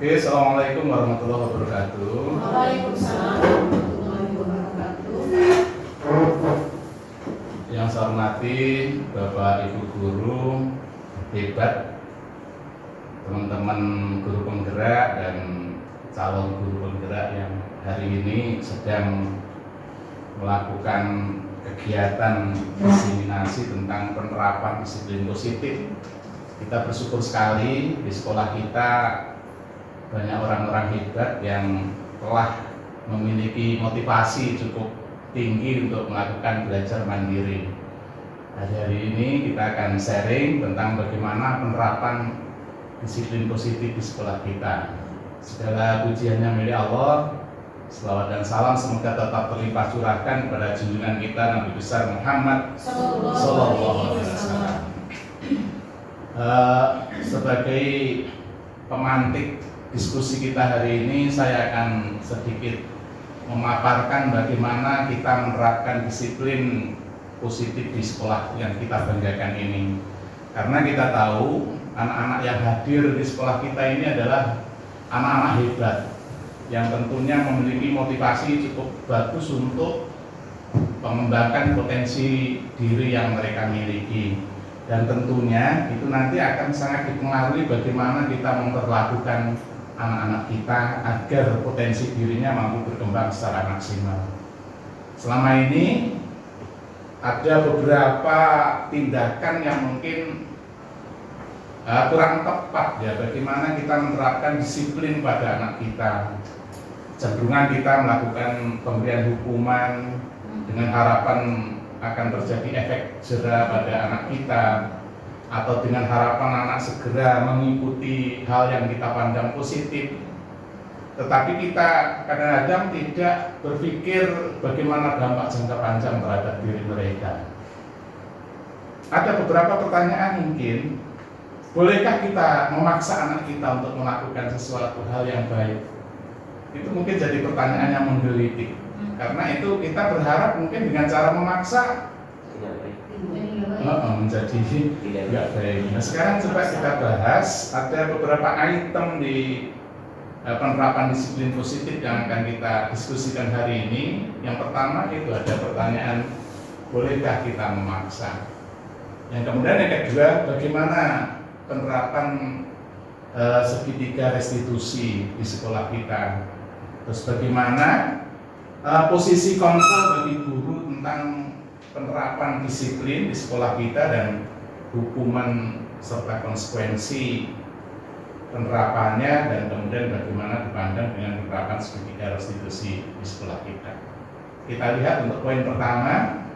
Oke, assalamualaikum warahmatullahi wabarakatuh. Waalaikumsalam warahmatullahi wabarakatuh. Yang saya hormati Bapak Ibu guru hebat, teman-teman guru penggerak dan calon guru penggerak yang hari ini sedang melakukan kegiatan diseminasi tentang penerapan disiplin positif. Kita bersyukur sekali di sekolah kita banyak orang-orang hebat yang telah memiliki motivasi cukup tinggi untuk melakukan belajar mandiri. Hari ini kita akan sharing tentang bagaimana penerapan disiplin positif di sekolah kita. Segala pujiannya milik Allah. Selawat dan salam semoga tetap terlimpah curahkan kepada junjungan kita Nabi besar Muhammad Sallallahu Alaihi Wasallam. Sebagai pemantik diskusi kita hari ini, saya akan sedikit memaparkan bagaimana kita menerapkan disiplin positif di sekolah yang kita banggakan ini. Karena kita tahu anak-anak yang hadir di sekolah kita ini adalah anak-anak hebat yang tentunya memiliki motivasi cukup bagus untuk mengembangkan potensi diri yang mereka miliki. Dan tentunya itu nanti akan sangat dipengaruhi bagaimana kita memperlakukan anak-anak kita agar potensi dirinya mampu berkembang secara maksimal. Selama ini ada beberapa tindakan yang mungkin kurang tepat ya, bagaimana kita menerapkan disiplin pada anak kita. Cenderungan kita melakukan pemberian hukuman dengan harapan akan terjadi efek jera pada anak kita, atau dengan harapan anak segera mengikuti hal yang kita pandang positif. Tetapi kita kadang-kadang tidak berpikir bagaimana dampak jangka panjang terhadap diri mereka. Ada beberapa pertanyaan mungkin, bolehkah kita memaksa anak kita untuk melakukan sesuatu hal yang baik? Itu mungkin jadi pertanyaan yang menggelitik. Karena itu kita berharap mungkin dengan cara memaksa menjadi tidak baik. Nah, sekarang coba kita bahas, ada beberapa item di penerapan disiplin positif yang akan kita diskusikan hari ini. Yang pertama itu ada pertanyaan, bolehkah kita memaksa? Yang kemudian yang kedua, bagaimana penerapan segitiga restitusi di sekolah kita? Terus bagaimana posisi kontrol bagi guru tentang penerapan disiplin di sekolah kita dan hukuman serta konsekuensi penerapannya, dan kemudian bagaimana dipandang dengan penerapan segitiga restitusi di sekolah kita. Kita lihat untuk poin pertama,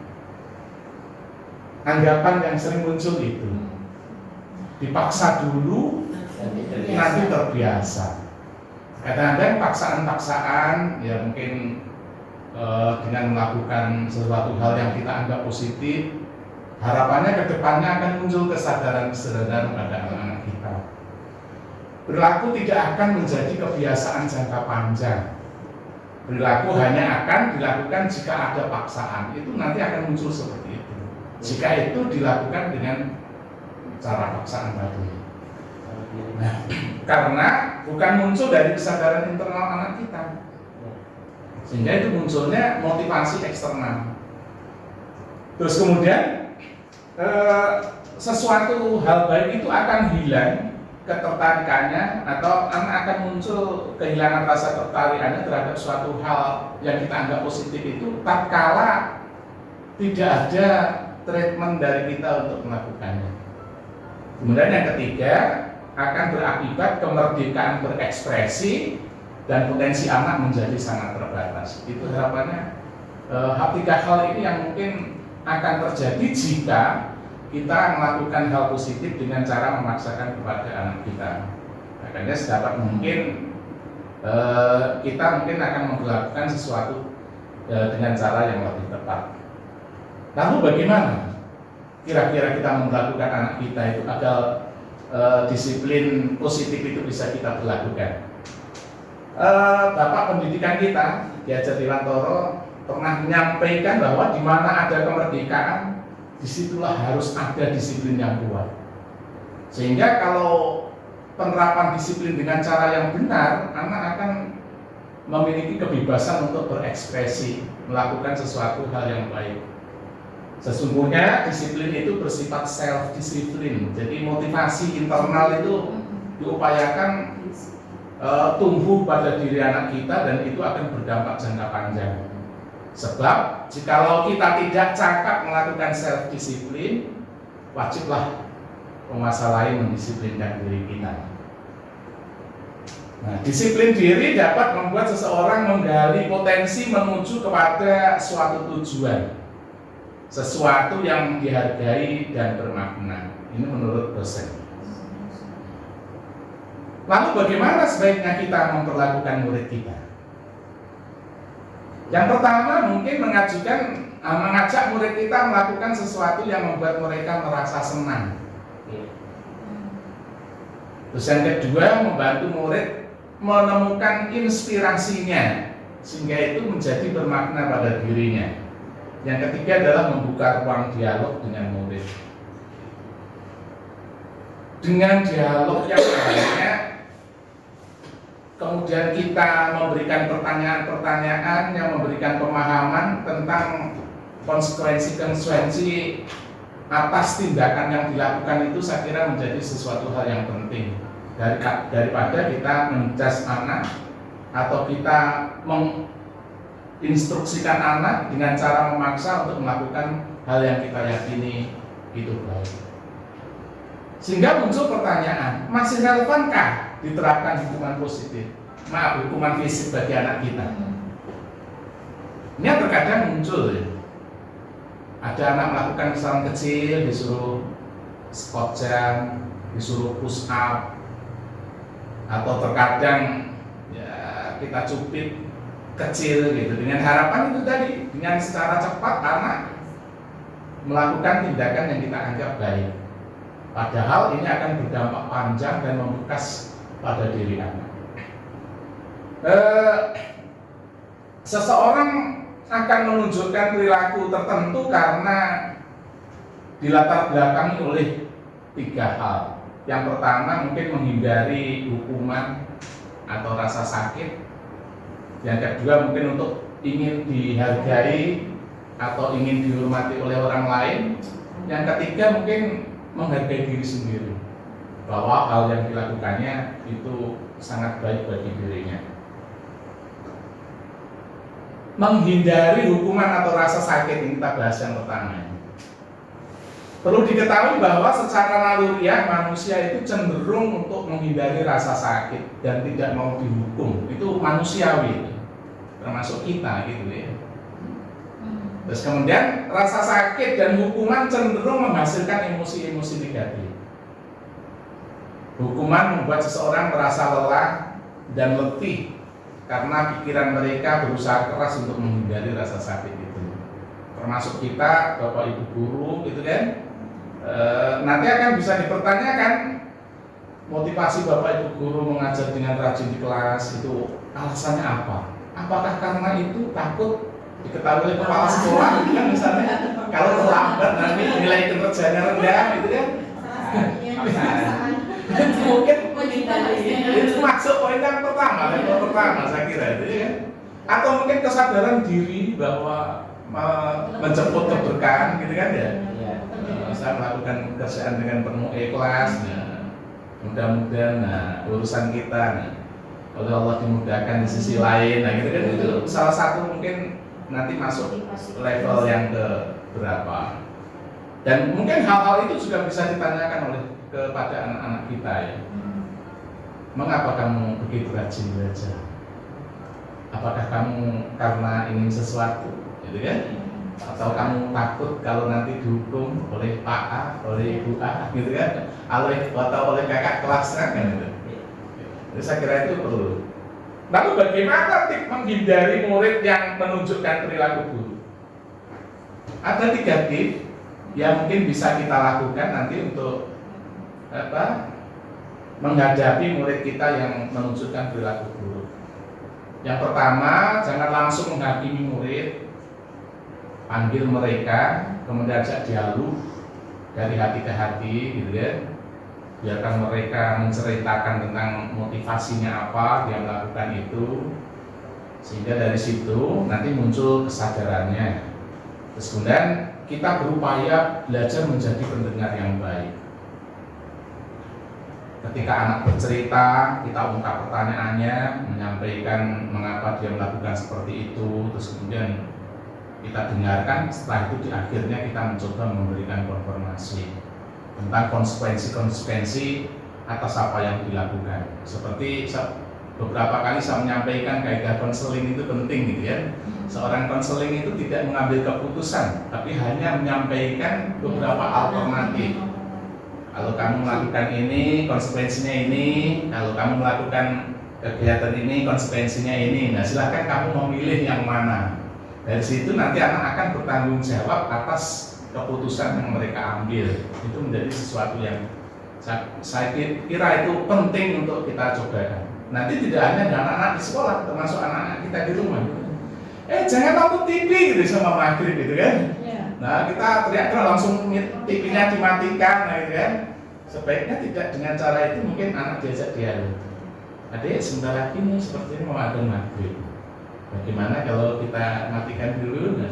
anggapan yang sering muncul itu dipaksa dulu nanti terbiasa. Kadang-kadang paksaan-paksaan ya mungkin dengan melakukan sesuatu hal yang kita anggap positif, harapannya ke depannya akan muncul kesadaran-kesadaran pada anak-anak kita. Perilaku tidak akan menjadi kebiasaan jangka panjang. Perilaku hanya akan dilakukan jika ada paksaan. Itu nanti akan muncul seperti itu. Jika itu dilakukan dengan cara paksaan tadi. Nah, karena bukan muncul dari kesadaran internal anak kita, sehingga itu munculnya motivasi eksternal. Terus kemudian sesuatu hal baik itu akan hilang ketertarikannya, atau akan muncul kehilangan rasa tertarikannya terhadap suatu hal yang kita anggap positif itu tatkala tidak ada treatment dari kita untuk melakukannya. Kemudian yang ketiga, akan berakibat kemerdekaan berekspresi dan potensi anak menjadi sangat terbatas. Itu harapannya tiga hal ini yang mungkin akan terjadi jika kita melakukan hal positif dengan cara memaksakan kepada anak kita. Makanya sedapat mungkin kita mungkin akan melakukan sesuatu dengan cara yang lebih tepat. Lalu bagaimana kira-kira kita melakukan anak kita itu agar disiplin positif itu bisa kita berlakukan? Bapak pendidikan kita, Ki Hajar Dewantara, pernah menyampaikan bahwa di mana ada kemerdekaan, disitulah harus ada disiplin yang kuat. Sehingga kalau penerapan disiplin dengan cara yang benar, anak akan memiliki kebebasan untuk berekspresi, melakukan sesuatu hal yang baik. Sesungguhnya disiplin itu bersifat self-disiplin, jadi motivasi internal itu diupayakan tumbuh pada diri anak kita dan itu akan berdampak jangka panjang. Sebab jikalau kita tidak cakap melakukan self-disiplin, wajiblah penguasa lain mendisiplinkan diri kita. Nah, disiplin diri dapat membuat seseorang menggali potensi menuju kepada suatu tujuan, sesuatu yang dihargai dan bermakna. Ini menurut dosen. Lalu bagaimana sebaiknya kita memperlakukan murid kita? Yang pertama mungkin mengajak murid kita melakukan sesuatu yang membuat mereka merasa senang. Terus yang kedua, membantu murid menemukan inspirasinya sehingga itu menjadi bermakna pada dirinya. Yang ketiga adalah membuka ruang dialog dengan murid. Dengan dialog yang banyak, kemudian kita memberikan pertanyaan-pertanyaan yang memberikan pemahaman tentang konsekuensi-konsekuensi atas tindakan yang dilakukan itu, saya kira menjadi sesuatu hal yang penting daripada kita menjudge anak atau kita menginstruksikan anak dengan cara memaksa untuk melakukan hal yang kita yakini itu baik. Sehingga muncul pertanyaan, masih relevankah diterapkan hukuman positif? Hukuman fisik bagi anak kita. Ini terkadang muncul ya. Ada anak melakukan kesalahan kecil, disuruh squat jump, disuruh push up, atau terkadang ya kita cubit kecil gitu, dengan harapan itu tadi, dengan secara cepat anak melakukan tindakan yang kita anggap baik. Padahal ini akan berdampak panjang dan membekas pada diri anak. Seseorang akan menunjukkan perilaku tertentu karena dilatar belakangi oleh 3 hal. Yang pertama mungkin menghindari hukuman atau rasa sakit. Yang kedua mungkin untuk ingin dihargai atau ingin dihormati oleh orang lain. Yang ketiga mungkin menghargai diri sendiri, bahwa hal yang dilakukannya itu sangat baik bagi dirinya. Menghindari hukuman atau rasa sakit, ini kita bahas yang pertama. Perlu diketahui bahwa secara naluriah manusia itu cenderung untuk menghindari rasa sakit dan tidak mau dihukum. Itu manusiawi, termasuk kita gitu ya. Terus kemudian rasa sakit dan hukuman cenderung menghasilkan emosi-emosi negatif. Hukuman membuat seseorang merasa lelah dan letih karena pikiran mereka berusaha keras untuk menghindari rasa sakit itu. Termasuk kita, Bapak Ibu guru gitu kan. Nanti akan bisa dipertanyakan motivasi Bapak Ibu guru mengajar dengan rajin di kelas itu alasannya apa? Apakah karena itu takut diketahui oleh kepala sekolah kan misalnya kalau terlambat nanti nilai kinerjanya rendah gitu kan. Mungkin itu masuk poin yang pertama, level pertama saya kira itu ya. Atau mungkin kesadaran diri bahwa menjemput keberkahan gitu kan ya. Saya melakukan pekerjaan dengan penuh ikhlas, mudah-mudahan urusan kita oleh Allah dimudahkan di sisi lain, gitu kan, itu salah satu mungkin nanti masuk level yang ke berapa. Dan mungkin hal-hal itu juga bisa ditanyakan oleh kepada anak-anak kita ya. Mengapa kamu begitu rajin belajar? Apakah kamu karena ingin sesuatu, gitu kan? Atau kamu takut kalau nanti dihukum oleh Pak A, oleh Ibu A, gitu kan? Atau oleh kakak kelasnya kan gitu. Jadi saya kira itu perlu. Lalu bagaimana tip menghindari murid yang menunjukkan perilaku buruk? Ada 3 tip yang mungkin bisa kita lakukan nanti untuk menghadapi murid kita yang menunjukkan perilaku buruk. Yang pertama, jangan langsung menghakimi murid, panggil mereka, kemudian ajak dialog dari hati ke hati, gitu kan. biarkan mereka menceritakan tentang motivasinya apa dia melakukan itu, sehingga dari situ nanti muncul kesadarannya. Terus kemudian kita berupaya belajar menjadi pendengar yang baik. Ketika anak bercerita, kita ungkap pertanyaannya, menyampaikan mengapa dia melakukan seperti itu, terus kemudian kita dengarkan. Setelah itu di akhirnya kita mencoba memberikan konfirmasi tentang konsekuensi-konsekuensi atas apa yang dilakukan. Seperti beberapa kali saya menyampaikan kaidah konseling itu penting gitu ya. Seorang konseling itu tidak mengambil keputusan, tapi hanya menyampaikan beberapa alternatif. Kalau kamu melakukan ini, konsekuensinya ini. Kalau kamu melakukan kegiatan ini, konsekuensinya ini. Nah, silahkan kamu memilih yang mana. Dari situ nanti anak akan bertanggung jawab atas keputusan yang mereka ambil. Itu menjadi sesuatu yang saya kira itu penting untuk kita cobakan. Nanti tidak hanya dengan anak-anak di sekolah, termasuk anak-anak kita di rumah. Jangan nonton TV gitu sama maghrib gitu kan. Nah, kita teriak-teriak langsung TV-nya dimatikan, nah, gitu kan. Sebaiknya tidak dengan cara itu, mungkin anak diajak dialog. Adik, sebentar lagi nih seperti ini mau ada maghrib. Bagaimana kalau kita matikan dulu? Nah,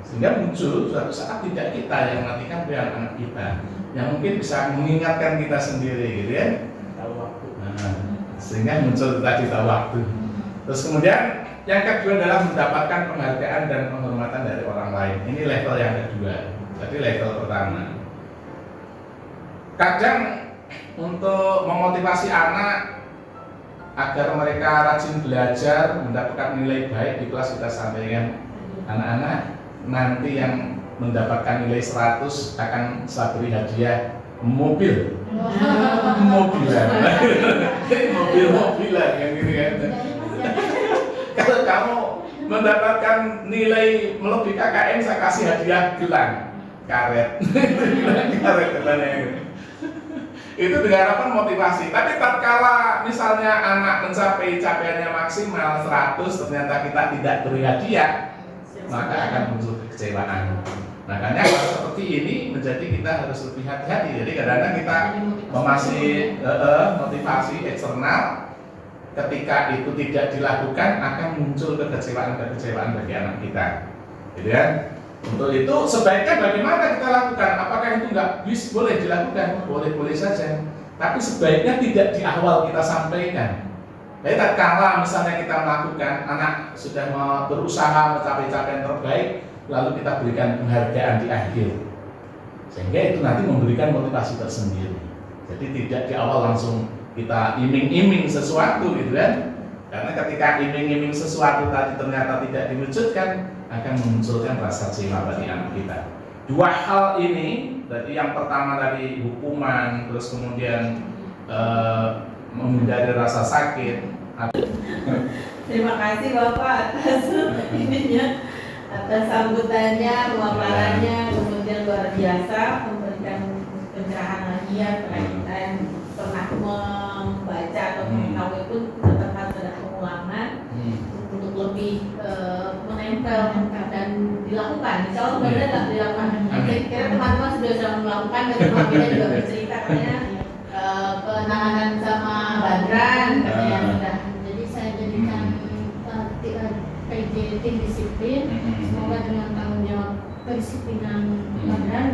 sehingga muncul suatu saat tidak kita yang matikan, biar anak kita yang mungkin bisa mengingatkan kita sendiri, gitu kan. Tahu waktu. Nah, sehingga muncul tadi tahu waktu. Terus kemudian yang kedua adalah mendapatkan penghargaan dan penghormatan dari orang lain. Ini level yang kedua. Jadi level pertama. Kadang untuk memotivasi anak agar mereka rajin belajar, mendapatkan nilai baik di kelas, kita sampaikan, anak-anak nanti yang mendapatkan nilai 100 akan saya beri hadiah mobil. Mobilan. Mobil-mobilan yang gitu kan. Kalau kamu mendapatkan nilai melebihi KKM, saya kasih hadiah gelang karet. Karet gelang. Itu dengan harapan motivasi. Tapi tatkala misalnya anak mencapai capaiannya maksimal 100, ternyata kita tidak beri hadiah, maka akan muncul kekecewaan. Makanya kalau seperti ini menjadi kita harus lebih hati-hati. Jadi kadang-kadang kita memasih motivasi eksternal, ketika itu tidak dilakukan akan muncul kekecewaan bagi anak kita, gitu kan? Untuk itu sebaiknya bagaimana kita lakukan? Apakah itu boleh dilakukan? Boleh-boleh saja. Tapi sebaiknya tidak di awal kita sampaikan. Jadi tatkala misalnya kita melakukan, anak sudah berusaha mencapai capaian terbaik, lalu kita berikan penghargaan di akhir, sehingga itu nanti memberikan motivasi tersendiri. Jadi tidak di awal langsung kita iming-iming sesuatu, gitu kan? Karena ketika iming-iming sesuatu tadi ternyata tidak diwujudkan, akan memunculkan rasa kecewa bagi anak kita. Dua hal ini, jadi yang pertama tadi hukuman, terus kemudian menghindari rasa sakit. Terima kasih Bapak atas ininya, atas sambutannya, pemaparannya, kemudian luar biasa, memberikan pencerahan lagi ya kepada kita yang pernah membaca atau mengetahui pun tetap harus ada pengulangan untuk lebih menempel dan dilakukan. Insya Allah benar-benar dilakukan. Saya kira teman-teman sudah melakukan dan teman-teman juga bercerita katanya penanganan sama Badran katanya sudah. Jadi saya jadikan PJ tim disiplin. Semoga dengan tanggung jawab kedisiplinan Badran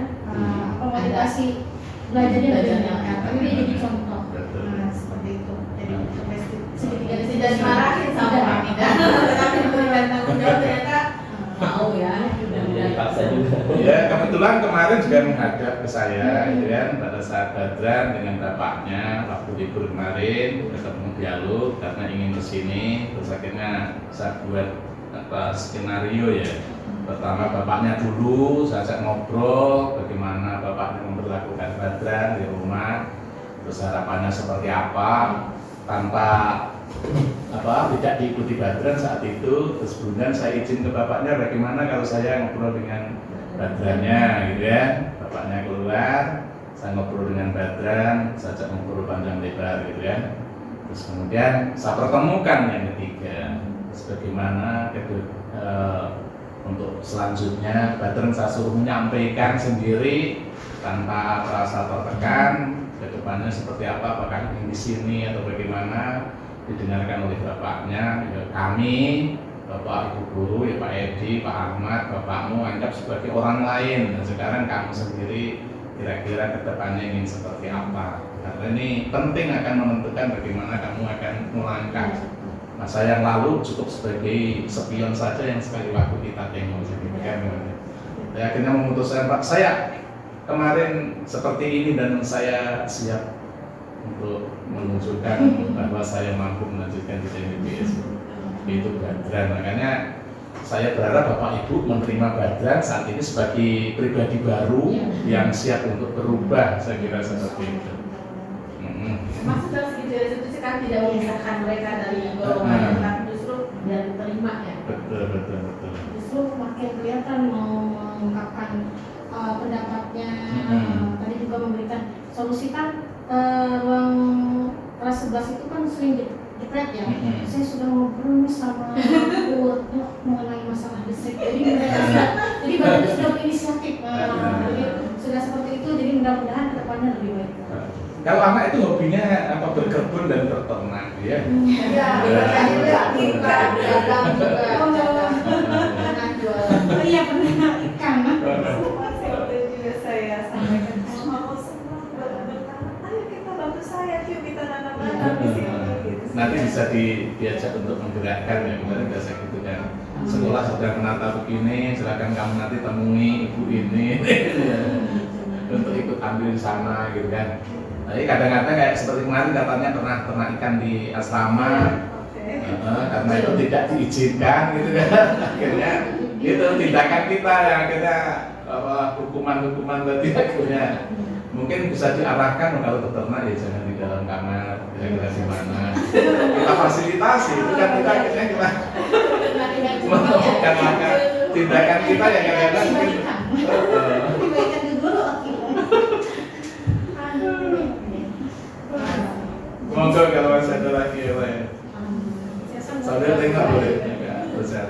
motivasi belajarnya lebih meningkat. Tapi dia jadi contoh. Seperti itu. Jadi sedikit tidak dimarahin sama kami dan tetapi diberikan tanggung jawab ternyata mau ya. Ya, kebetulan kemarin juga menghadap ke saya, gitu kan, pada saat Badran dengan bapaknya waktu libur kemarin ketemu dialog karena ingin kesini, terus akhirnya saya buat skenario ya. Pertama bapaknya dulu, saya ajak ngobrol bagaimana bapaknya memperlakukan Badran di rumah, terus harapannya seperti apa, tanpa tidak diikuti Badran saat itu. Terus kemudian saya izin ke bapaknya bagaimana kalau saya ngobrol dengan Badrannya, gitu ya. Bapaknya keluar, saya ngobrol dengan Badran, saya ajak ngobrol panjang lebar, gitu ya. Terus kemudian saya pertemukan yang ketiga, terus bagaimana untuk selanjutnya Badran saya suruh menyampaikan sendiri tanpa merasa tertekan ke depannya seperti apa, apakah ingin di sini atau bagaimana, didengarkan oleh bapaknya, ya kami, Bapak Ibu guru, ya Pak Edi, Pak Ahmad, bapakmu anggap sebagai orang lain. Dan sekarang kamu sendiri kira-kira ke depannya ingin seperti apa. Karena ini penting akan menentukan bagaimana kamu akan melangkah. Masa yang lalu cukup sebagai spion saja yang sekali waktu kita tengok. Saya akhirnya memutuskan, Pak, saya kemarin seperti ini dan saya siap untuk menunjukkan bahwa saya mampu melanjutkan di TNBPS. Itu Badran. Makanya saya berharap Bapak Ibu menerima Badran saat ini sebagai pribadi baru yang siap untuk berubah. Saya kira seperti itu. Maksud dari segi institusi kan tidak memisahkan mereka dari golongan, tapi justru dan terima ya. Betul. Justru makin kelihatan mau mengungkapkan pendapatnya, tadi juga memberikan solusi kan. Ruang kelas 11 itu kan sering jepret ya. Saya sudah ngobrol sama Pur mengenai masalah listrik. Jadi bapak itu sudah berinisiatif. Jadi sudah seperti itu. Jadi mudah-mudahan kedepannya lebih baik. Kalau anak itu hobinya apa, berkebun dan berternak, ya? Iya, juga kita dagang juga, jualan. Oh iya, pernah ikan. Waktu juga saya sampaikan mau semua bertanam, ayo kita bantu saya, yuk kita nanam-nanam di sini. Gitu. Nanti bisa diajak untuk menggerakkan ya, kemarin biasa gitu kan. Sekolah sudah menata begini, silakan kamu nanti temui ibu ini untuk ikut ambil di sana gitu kan. Jadi kadang-kadang kayak seperti kemarin katanya pernah ternak ikan di asrama, karena itu tidak diizinkan gitu kan. Akhirnya itu tindakan kita yang akhirnya hukuman tadi akhirnya mungkin bisa diarahkan kalau peternak ya jangan di dalam kamar, kira-kira di mana. Kita fasilitasi, itu kan kita akhirnya kita melakukan langkah tindakan kita yang kadang-kadang mungkin Dibaikan dulu. monggo kalau masih ada lagi ya Pak. Saudara tengok boleh ya, besar.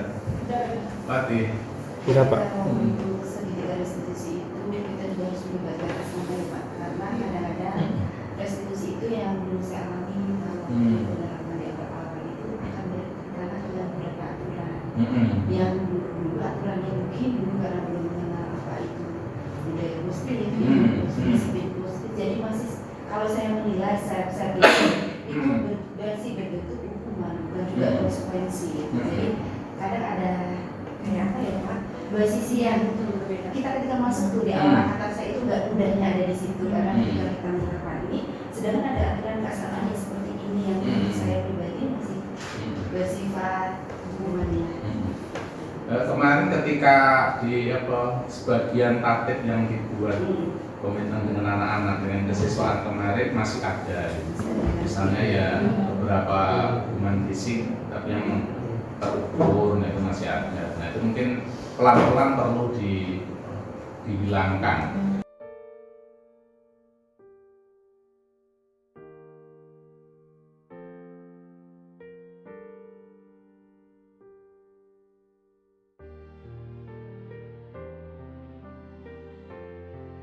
Mati. Berapa? Untuk segitiga restitusi itu kita juga harus berbagai sama ya Pak, karena kadang-kadang restitusi itu yang belum saya alami kalau dalam media awal itu akan berkaitan dengan beberapa aturan yang dulu aturannya mungkin dulu karena belum mengenal apa itu budaya positif, positif, jadi masih kalau saya menilai saya pikir itu berbentuk hukuman dan juga konsekuensi. Jadi kadang ada kayak apa ya Pak, dua sisi yang kita ketika masuk tuh di awal angkatan saya itu nggak mudahnya ada di situ karena ketika kita menerapkan ini, sedangkan ada aturan keasalannya seperti ini yang menurut saya pribadi masih bersifat hukumannya. Kemarin ketika di sebagian tatip yang dibuat komitmen dengan anak-anak dengan kesiswaan kemarin masih ada, misalnya ya beberapa hukuman fisik tapi yang terukur, itu masih ada. Nah itu mungkin pelan-pelan perlu dihilangkan.